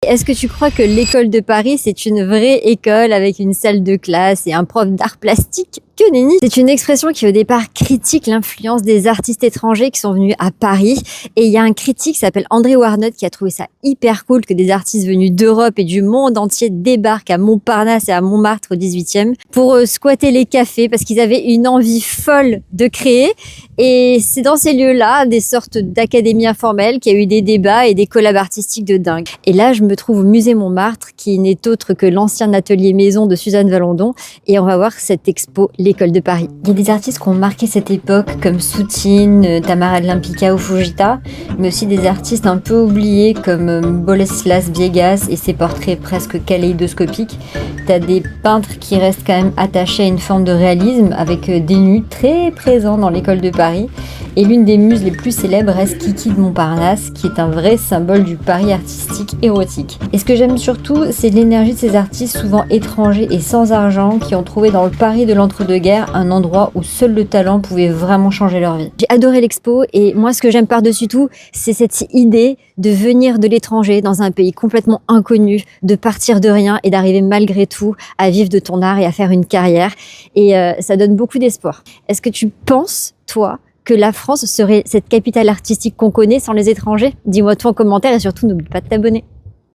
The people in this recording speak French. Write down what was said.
est-ce que tu crois que l'école de Paris, c'est une vraie école avec une salle de classe et un prof d'art plastique? Que nenni! C'est une expression qui au départ critique l'influence des artistes étrangers qui sont venus à Paris. Et il y a un critique qui s'appelle André Warnotte qui a trouvé ça hyper cool que des artistes venus d'Europe et du monde entier débarquent à Montparnasse et à Montmartre au 18e pour squatter les cafés parce qu'ils avaient une envie folle de créer. Et c'est dans ces lieux-là, des sortes d'académies informelles, qu'il y a eu des débats et des collabs artistiques de dingue. Et là, je me trouve au musée Montmartre, qui n'est autre que l'ancien atelier maison de Suzanne Valandon. Et on va voir cette expo, l'école de Paris. Il y a des artistes qui ont marqué cette époque, comme Soutine, Tamara de Lempicka ou Fujita, mais aussi des artistes un peu oubliés, comme Boleslas Viegas et ses portraits presque kaléidoscopiques. T'as des peintres qui restent quand même attachés à une forme de réalisme, avec des nus très présents dans l'école de Paris. Et l'une des muses les plus célèbres reste Kiki de Montparnasse, qui est un vrai symbole du Paris artistique érotique. Et ce que j'aime surtout, c'est l'énergie de ces artistes souvent étrangers et sans argent, qui ont trouvé dans le Paris de l'entre-deux-guerres un endroit où seul le talent pouvait vraiment changer leur vie. J'ai adoré l'expo et moi ce que j'aime par-dessus tout, c'est cette idée de venir de l'étranger dans un pays complètement inconnu, de partir de rien et d'arriver malgré tout à vivre de ton art et à faire une carrière. Et ça donne beaucoup d'espoir. Est-ce que tu penses, toi, que la France serait cette capitale artistique qu'on connaît sans les étrangers? Dis-moi tout en commentaire et surtout n'oublie pas de t'abonner.